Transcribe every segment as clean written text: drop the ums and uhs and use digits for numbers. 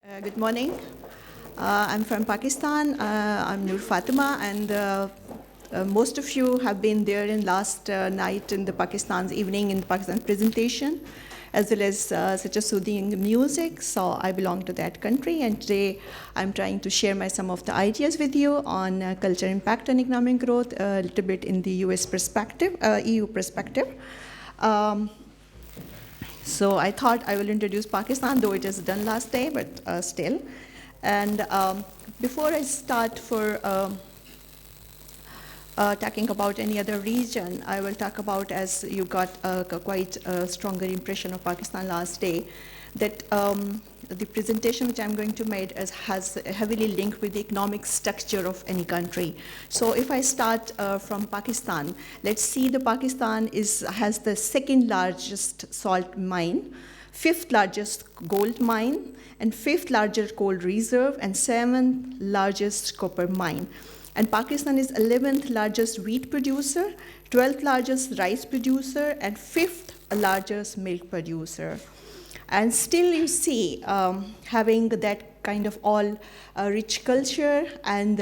Good morning. I'm from Pakistan. I'm Noor Fatima, and most of you have been there in last night in the Pakistan's evening in Pakistan presentation, as well as such a soothing music. So I belong to that country, and today I'm trying to share some of the ideas with you on culture impact on economic growth, a little bit in the US perspective, EU perspective. Um, so I thought I will introduce Pakistan, though it is done last day, but still. And before I start for talking about any other region, I will talk about, as you got quite a stronger impression of Pakistan last day, that the presentation which I'm going to make has heavily linked with the economic structure of any country. So if I start from Pakistan, let's see the Pakistan has the second largest salt mine, fifth largest gold mine, and fifth largest gold reserve, and seventh largest copper mine. And Pakistan is 11th largest wheat producer, 12th largest rice producer, and 5th largest milk producer. And still you see having that kind of all rich culture and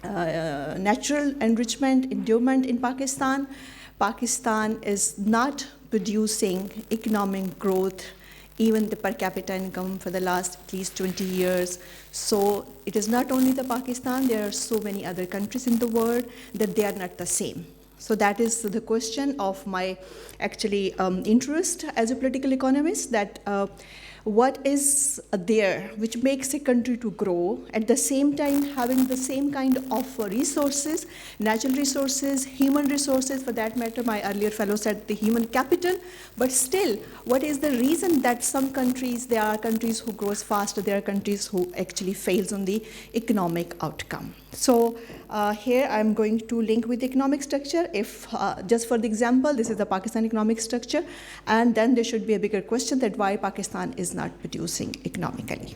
natural enrichment, endowment in Pakistan. Pakistan is not producing economic growth, even the per capita income for the last at least 20 years. So it is not only the Pakistan, there are so many other countries in the world that they are not the same. So that is the question of my actually interest as a political economist, that what is there which makes a country to grow, at the same time having the same kind of resources, natural resources, human resources, for that matter, my earlier fellow said the human capital, but still, what is the reason that some countries, there are countries who grows faster, there are countries who actually fails on the economic outcome. So here I'm going to link with the economic structure. If just for the example, this is the Pakistan economic structure, and then there should be a bigger question that why Pakistan is not producing economically.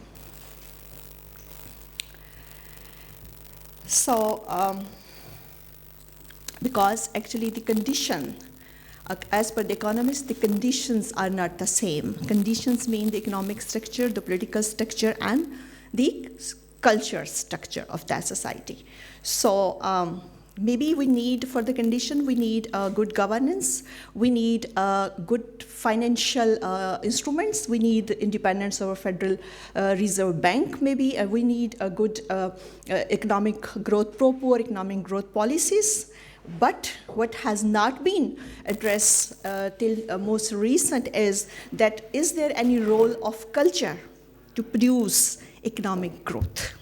So because actually the condition, as per the economists, the conditions are not the same. Conditions mean the economic structure, the political structure, and the culture structure of that society. So maybe we need, for the condition, we need good governance, we need good financial instruments, we need independence of a Federal Reserve Bank, maybe we need a good economic growth, pro-poor economic growth policies. But what has not been addressed till most recent is that is there any role of culture to produce economic growth?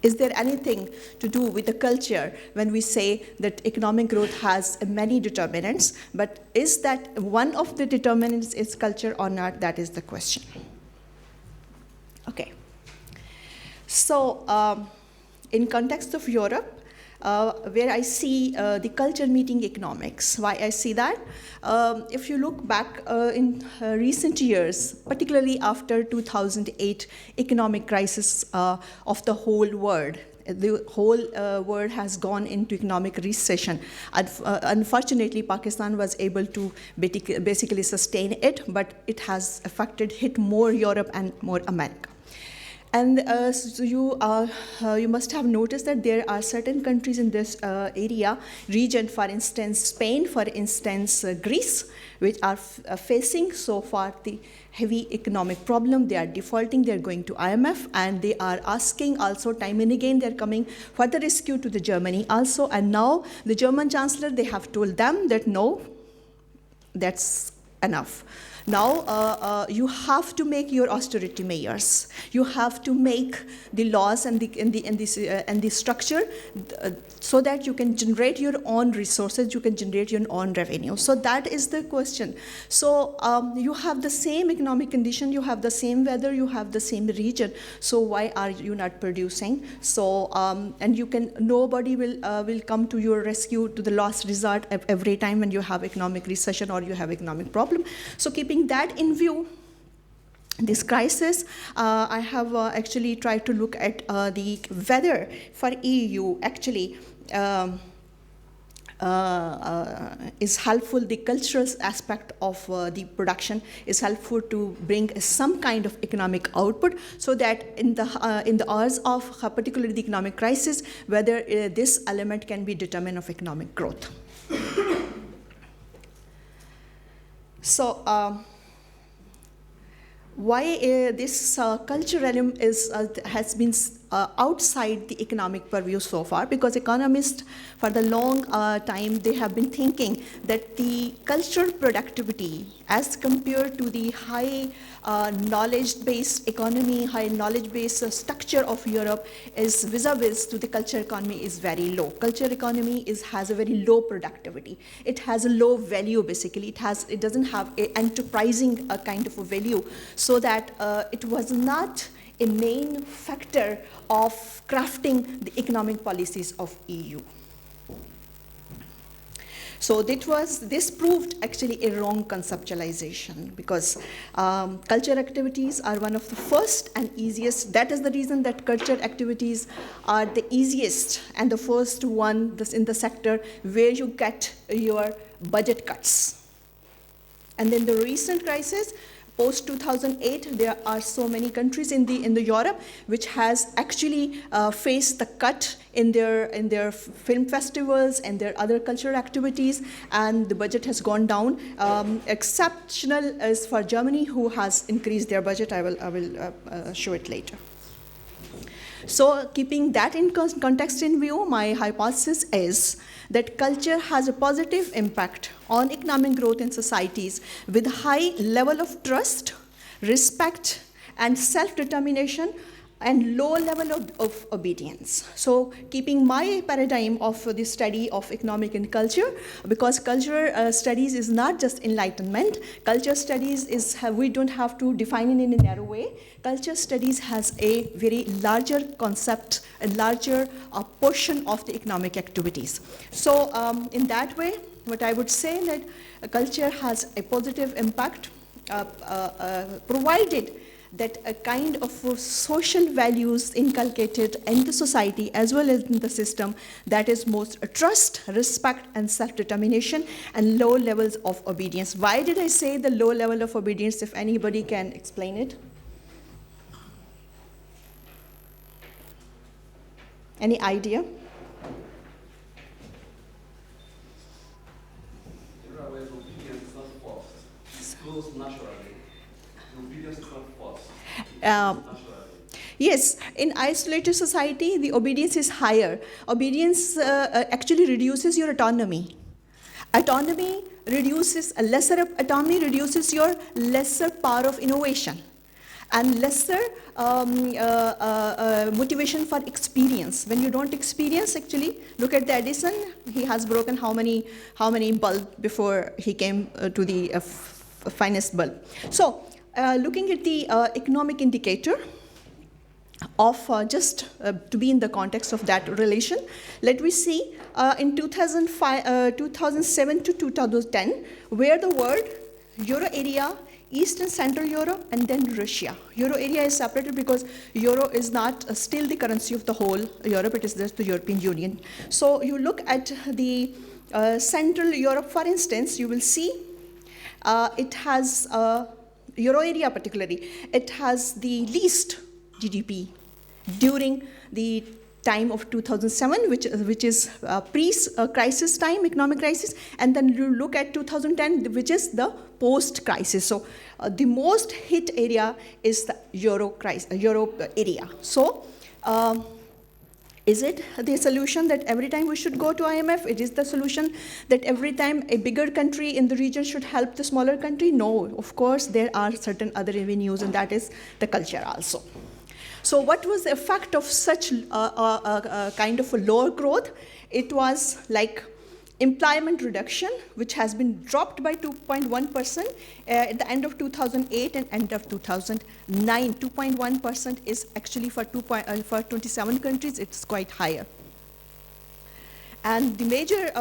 Is there anything to do with the culture when we say that economic growth has many determinants, but is that one of the determinants is culture or not? That is the question. Okay. So in context of Europe, where I see the culture meeting economics. Why I see that? If you look back in recent years, particularly after 2008 economic crisis of the whole world, the whole world has gone into economic recession. Unfortunately, Pakistan was able to basically sustain it, but it has hit more Europe and more America. And so you must have noticed that there are certain countries in this region, for instance, Spain, for instance, Greece, which are facing so far the heavy economic problem. They are defaulting, they're going to IMF, and they are asking also time and again, they're coming for the rescue to the Germany also. And now the German Chancellor, they have told them that no, that's enough. Now you have to make your austerity measures. You have to make the laws and the structure so that you can generate your own resources, you can generate your own revenue. So that is the question. So you have the same economic condition, you have the same weather, you have the same region. So why are you not producing? So and nobody will come to your rescue to the last resort every time when you have economic recession or you have economic problem. So keeping that in view, this crisis, I have actually tried to look at the weather for EU. Actually, is helpful. The cultural aspect of the production is helpful to bring some kind of economic output, so that in the hours of particularly the economic crisis, whether this element can be determinant of economic growth. So why this culture realm has been outside the economic purview so far? Because economists, for the long time, they have been thinking that the cultural productivity, as compared to the high knowledge-based economy, high knowledge-based structure of Europe, is vis-a-vis to the culture economy is very low. Culture economy has a very low productivity. It has a low value, basically. It doesn't have an enterprising kind of a value, so that it was not a main factor of crafting the economic policies of EU. So this proved actually a wrong conceptualization, because culture activities are one of the first and easiest. That is the reason that culture activities are the easiest and the first one in the sector where you get your budget cuts. And then the recent crisis, post 2008, there are so many countries in the Europe which has actually faced the cut in their film festivals and their other cultural activities, and the budget has gone down. Exceptional is for Germany, who has increased their budget. I will show it later. So keeping that in context in view, my hypothesis is that culture has a positive impact on economic growth in societies with high level of trust, respect, and self-determination, and low level of obedience. So keeping my paradigm of the study of economic and culture, because culture studies is not just enlightenment. Culture studies we don't have to define it in a narrow way. Culture studies has a very larger concept, a larger portion of the economic activities. So in that way, what I would say that culture has a positive impact, provided that a kind of social values inculcated in the society as well as in the system, that is most trust, respect, and self-determination, and low levels of obedience. Why did I say the low level of obedience? If anybody can explain it. Any idea? Obedience is not forced. It flows naturally. Obedience is not forced. Yes, in isolated society, the obedience is higher. Obedience actually reduces your autonomy. Autonomy reduces, lesser autonomy reduces your lesser power of innovation, and lesser motivation for experience. When you don't experience, actually, look at the Edison. He has broken how many bulb before he came to the finest bulb. So, looking at the economic indicator of to be in the context of that relation, let me see in 2007 to 2010, where the world, Euro area, East and Central Europe, and then Russia. Euro area is separated because Euro is not still the currency of the whole Europe, it is just the European Union. So you look at the Central Europe, for instance, you will see it has, Euro area particularly, it has the least GDP during the time of 2007, which is pre-crisis time, economic crisis, and then you look at 2010, which is the post-crisis. So the most hit area is the Euro area. So is it the solution that every time we should go to IMF? It is the solution that every time a bigger country in the region should help the smaller country? No, of course, there are certain other avenues, and that is the culture also. So what was the effect of such kind of a lower growth? It was like employment reduction, which has been dropped by 2.1% at the end of 2008 and end of 2009. 2.1% is actually for 27 countries, it's quite higher. And the major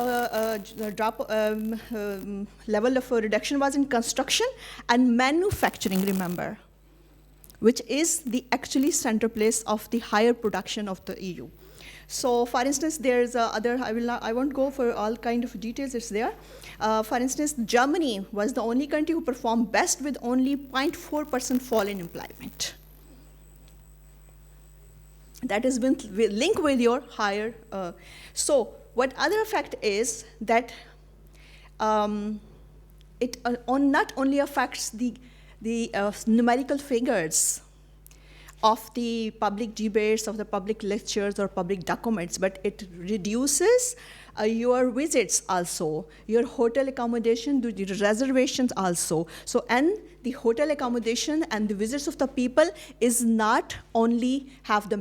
level of reduction was in construction and manufacturing, remember, which is the actually center place of the higher production of the EU. So, for instance, there's other. I won't go for all kind of details. It's there. For instance, Germany was the only country who performed best with only 0.4% fall in employment. That has been linked with your higher. So, what other effect is that it not only affects the numerical figures of the public debates, of the public lectures or public documents, but it reduces your visits also, your hotel accommodation, the reservations also. So, and the hotel accommodation and the visits of the people is not only have the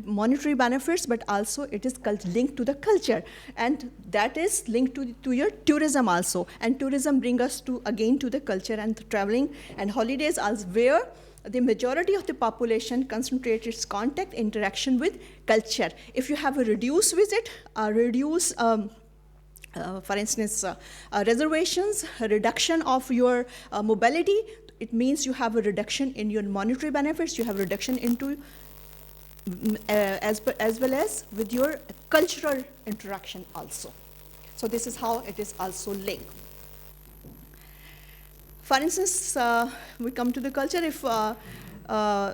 monetary benefits, but also it is linked to the culture. And that is linked to your tourism also. And tourism brings us again to the culture and the traveling and holidays as where the majority of the population concentrates its contact interaction with culture. If you have a reduced visit, for instance, reservations, a reduction of your mobility, it means you have a reduction in your monetary benefits, you have a reduction into as well as with your cultural interaction also. So this is how it is also linked. For instance, we come to the culture.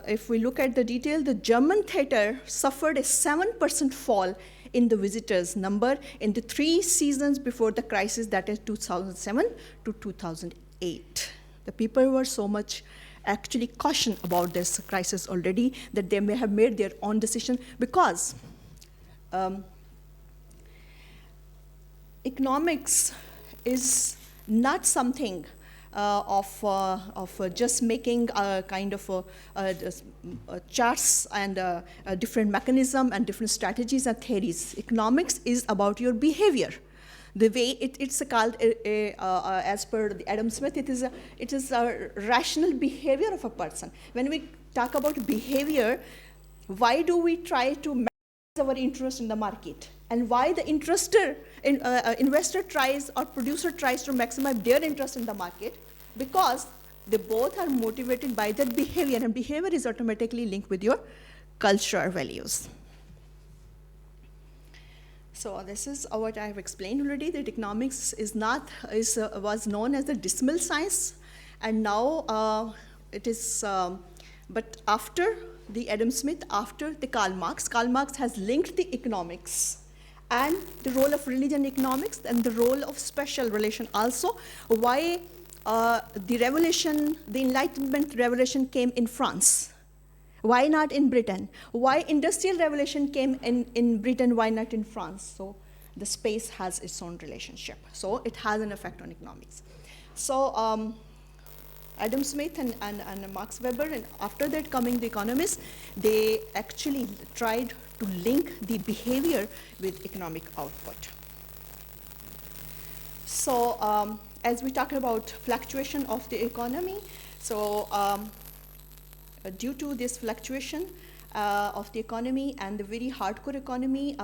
If we look at the detail, the German theater suffered a 7% fall in the visitors number in the 3 seasons before the crisis, that is 2007 to 2008. The people were so much actually cautioned about this crisis already that they may have made their own decision, because economics is not something of just making a kind of charts and a different mechanism and different strategies and theories. Economics is about your behavior. The way it's called, as per the Adam Smith, it is a rational behavior of a person. When we talk about behavior, why do we try to maximize our interest in the market? And why the investor tries or producer tries to maximize their interest in the market? Because they both are motivated by their behavior, and behavior is automatically linked with your cultural values. So this is what I have explained already, that economics was known as the decimal science, and now it is, but after the Adam Smith, after the Karl Marx has linked the economics and the role of religion economics and the role of special relation also. Why the revolution, the Enlightenment revolution came in France? Why not in Britain? Why industrial revolution came in Britain? Why not in France? So the space has its own relationship. So it has an effect on economics. So Adam Smith and Max Weber, and after that coming the economists, they actually tried to link the behavior with economic output. So as we talk about fluctuation of the economy, so due to this fluctuation of the economy and the very hardcore economy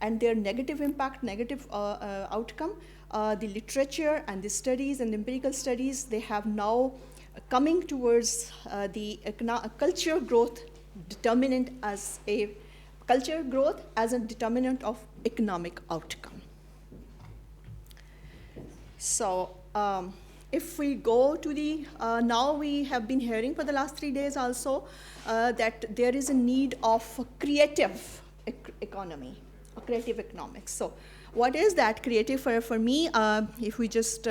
and their negative impact, negative outcome, the literature and the studies and empirical studies, they have now coming towards the culture growth determinant as a culture growth as a determinant of economic outcome. So if we go to the, now we have been hearing for the last 3 days also that there is a need of a creative economy, a creative economics. So what is that creative for me? If we just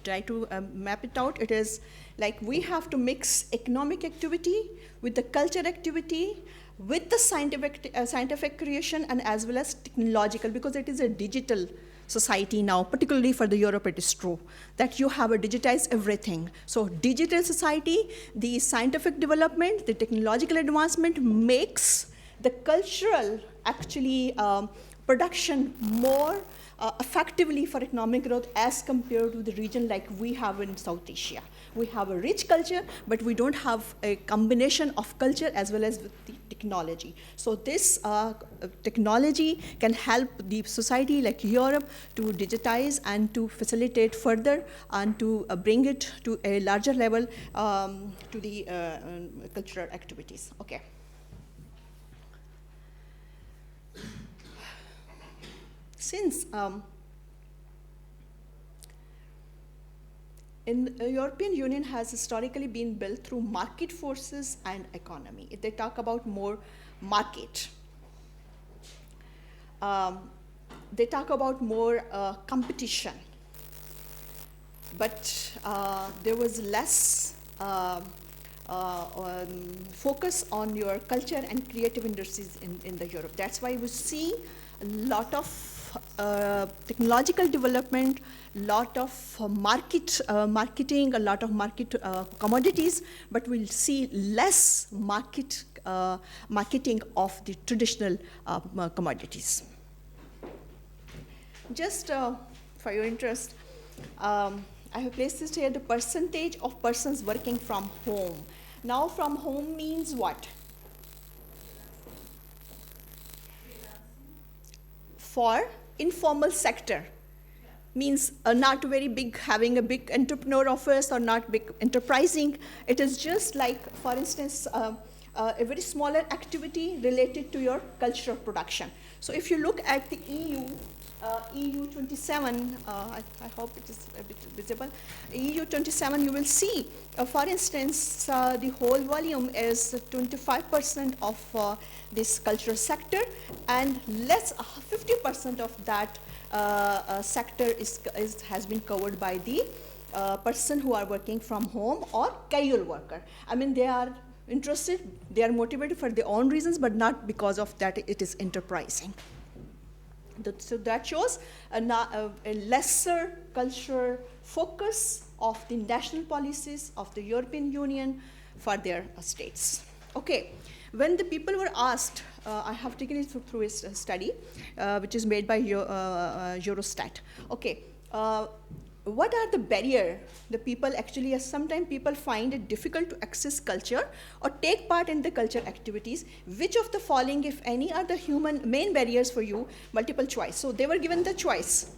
try to map it out, it is like we have to mix economic activity with the culture activity, with the scientific creation, and as well as technological, because it is a digital society now, particularly for the Europe, it is true that you have a digitized everything. So digital society, the scientific development, the technological advancement makes the cultural actually production more effectively for economic growth as compared to the region like we have in South Asia. We have a rich culture, but we don't have a combination of culture as well as with the technology. So this technology can help the society like Europe to digitize and to facilitate further and to bring it to a larger level to the cultural activities. Okay. since in European Union has historically been built through market forces and economy. If they talk about more market, they talk about more competition, but there was less focus on your culture and creative industries in the Europe. That's why we see a lot of technological development, lot of marketing, a lot of market commodities, but we'll see less marketing of the traditional commodities. Just for your interest, I have placed this here, the percentage of persons working from home. Now from home means what? For informal sector. Means not very big, having a big entrepreneur office or not big enterprising. It is just like, for instance, a very smaller activity related to your cultural production. So if you look at the EU 27, I hope it is a bit visible, EU 27, you will see, for instance, the whole volume is 25% of this cultural sector, and less 50% of that sector has been covered by the person who are working from home or casual worker. I mean, they are interested, they are motivated for their own reasons, but not because of that it is enterprising. So that shows a lesser cultural focus of the national policies of the European Union for their states. Okay, when the people were asked, I have taken it through a study, which is made by Eurostat. Okay, what are the barriers the people actually, sometimes people find it difficult to access culture or take part in the culture activities. Which of the following, if any, are the main barriers for you? Multiple choice. So they were given the choice.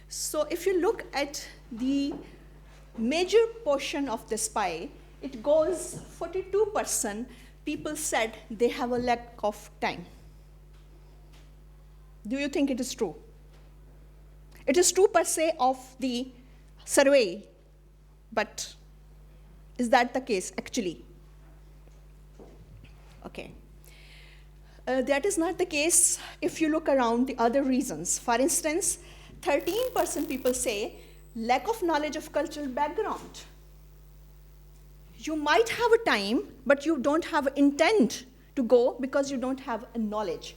So if you look at the major portion of this pie, it goes 42%. People said they have a lack of time. Do you think it is true? It is true per se of the survey, but is that the case actually? Okay. That is not the case if you look around the other reasons. For instance, 13% people say lack of knowledge of cultural background. You might have a time, but you don't have intent to go because you don't have a knowledge.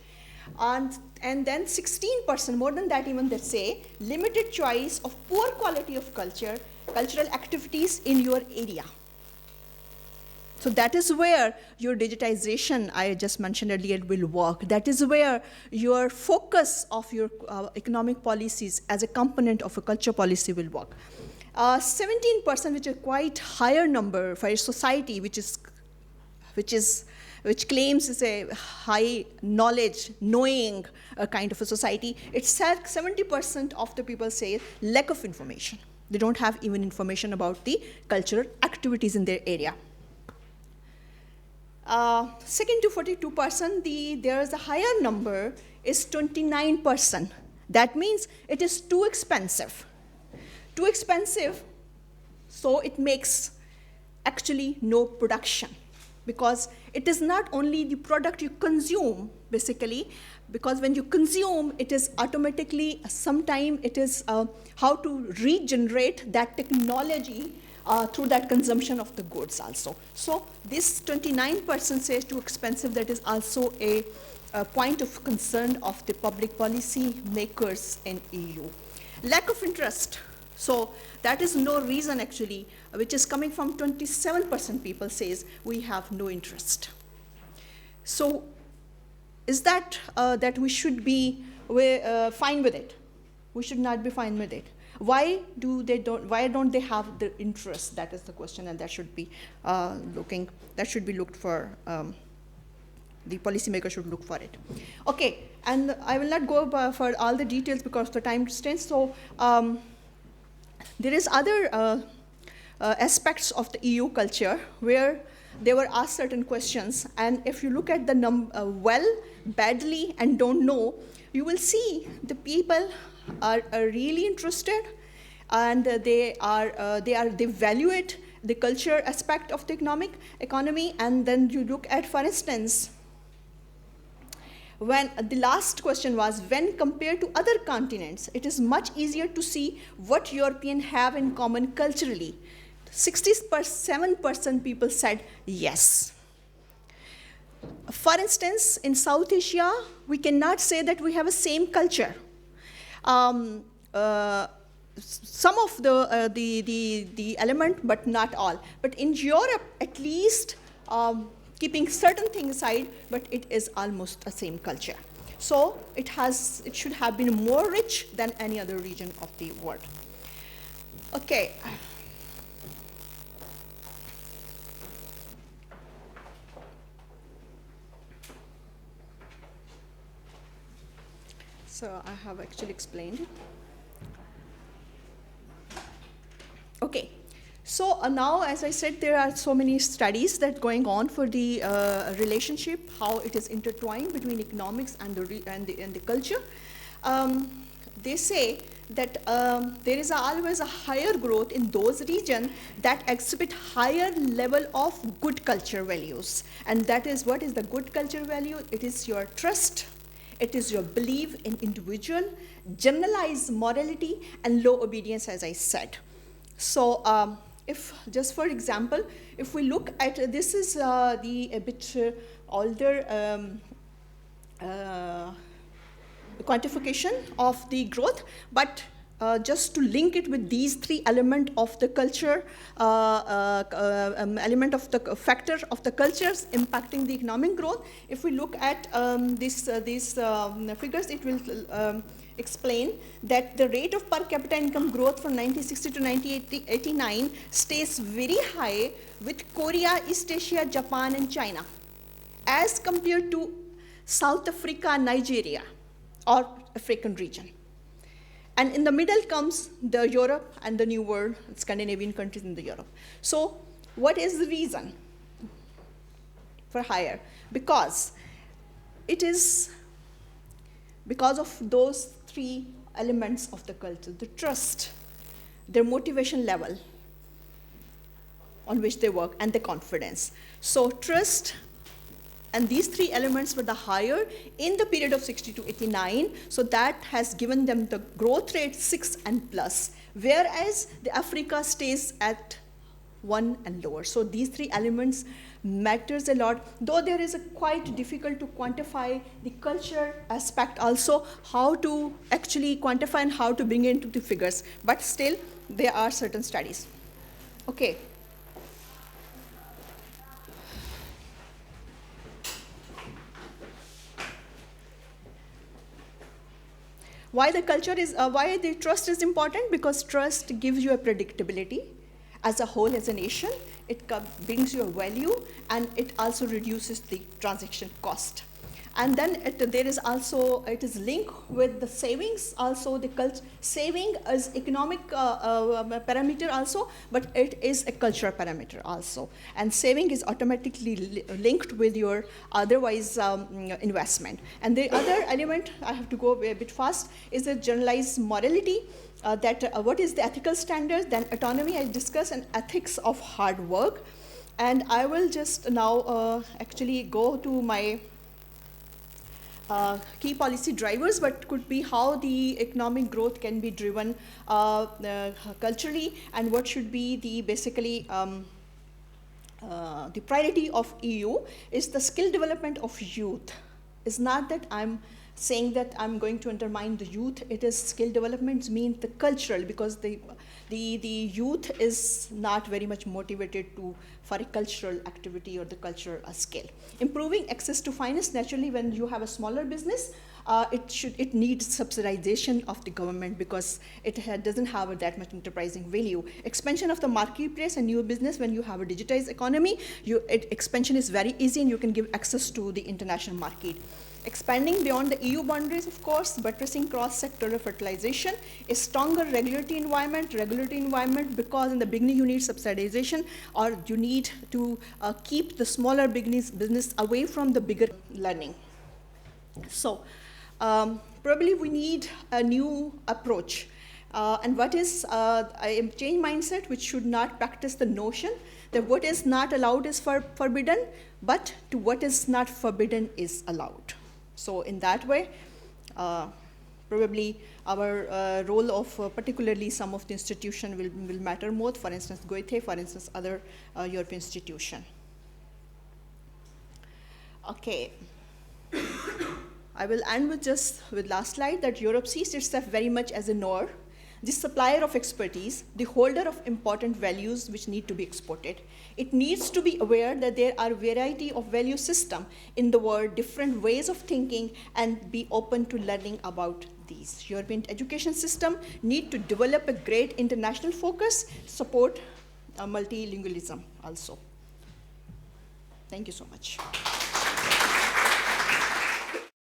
And then 16%, more than that even, they say limited choice of poor quality of cultural activities in your area. So that is where your digitization, I just mentioned earlier, will work. That is where your focus of your economic policies as a component of a culture policy will work. 17%, which is quite higher number for a society which claims is a high knowledge, knowing kind of a society, it's 70% of the people say lack of information. They don't have even information about the cultural activities in their area. Second to 42%, there is a higher number is 29%. That means it is too expensive. Too expensive, so it makes actually no production. Because it is not only the product you consume, basically, because when you consume, it is automatically, sometime it is how to regenerate that technology through that consumption of the goods also. So this 29% says too expensive, that is also a point of concern of the public policy makers in EU. Lack of interest. So that is no reason actually, which is coming from 27% people says we have no interest. So is that that we should be fine with it? We should not be fine with it. Why don't they have the interest? That is the question, and that should be looked for. The policymaker should look for it. Okay, and I will not go for all the details because the time constraints. So. There is other aspects of the EU culture where they were asked certain questions, and if you look at the well, badly, and don't know, you will see the people are really interested, and they evaluate the culture aspect of the economy. And then you look at, for instance, when the last question was, when compared to other continents, it is much easier to see what Europeans have in common culturally. 67% people said yes. For instance, in South Asia, we cannot say that we have a same culture. Some of the element, but not all. But in Europe, at least, keeping certain things aside, but it is almost the same culture. So it should have been more rich than any other region of the world. Okay. So I have actually explained it. Okay. So now, as I said, there are so many studies that are going on for the relationship, how it is intertwined between economics and the culture. They say that there is always a higher growth in those regions that exhibit higher level of good culture values. And that is, what is the good culture value? It is your trust. It is your belief in individual, generalized morality, and low obedience, as I said. So if, just for example, if we look at, this is a bit older quantification of the growth, but just to link it with these three elements of the culture, element of the factor of the cultures impacting the economic growth. If we look at these figures, it will explain that the rate of per capita income growth from 1960 to 1989 stays very high with Korea, East Asia, Japan, and China, as compared to South Africa, Nigeria, or African region. And in the middle comes the Europe and the New World, Scandinavian countries in the Europe. So what is the reason for higher? Because it is because of those three elements of the culture: the trust, their motivation level on which they work, and the confidence. So trust and these three elements were the higher in the period of 60 to 89. So that has given them the growth rate 6 and plus, whereas the Africa stays at 1 and lower. So these three elements matters a lot, though there is a quite difficult to quantify the culture aspect also, how to actually quantify and how to bring it into the figures. But still, there are certain studies. Okay. Why the culture is, why the trust is important? Because trust gives you a predictability as a whole, as a nation. It brings you a value, and it also reduces the transaction cost. And then there is also, it is linked with the savings also. The saving is economic parameter also, but it is a cultural parameter also. And saving is automatically linked with your otherwise investment. And the other element, I have to go a bit fast, is the generalized morality. What is the ethical standards, then autonomy, I discuss, and ethics of hard work. And I will just now actually go to my key policy drivers, but could be how the economic growth can be driven culturally, and what should be the basically the priority of EU is the skill development of youth. It's not that I'm saying that I'm going to undermine the youth. It is skill development means the cultural, because the youth is not very much motivated for a cultural activity or the cultural skill. Improving access to finance, naturally when you have a smaller business, it needs subsidization of the government because it doesn't have that much enterprising value. Expansion of the marketplace and new business, when you have a digitized economy, expansion is very easy and you can give access to the international market. Expanding beyond the EU boundaries, of course, buttressing cross-sectoral fertilization, a stronger regulatory environment, because in the beginning you need subsidization, or you need to keep the smaller business away from the bigger learning. So Probably we need a new approach. And what is a change mindset, which should not practice the notion that what is not allowed is forbidden, but to what is not forbidden is allowed. So in that way, probably our role of particularly some of the institution will matter more. For instance, Goethe, for instance, other European institution. Okay. I will end with last slide, that Europe sees itself very much as a knower, the supplier of expertise, the holder of important values which need to be exported. It needs to be aware that there are a variety of value systems in the world, different ways of thinking, and be open to learning about these. European education system need to develop a great international focus, support multilingualism also. Thank you so much.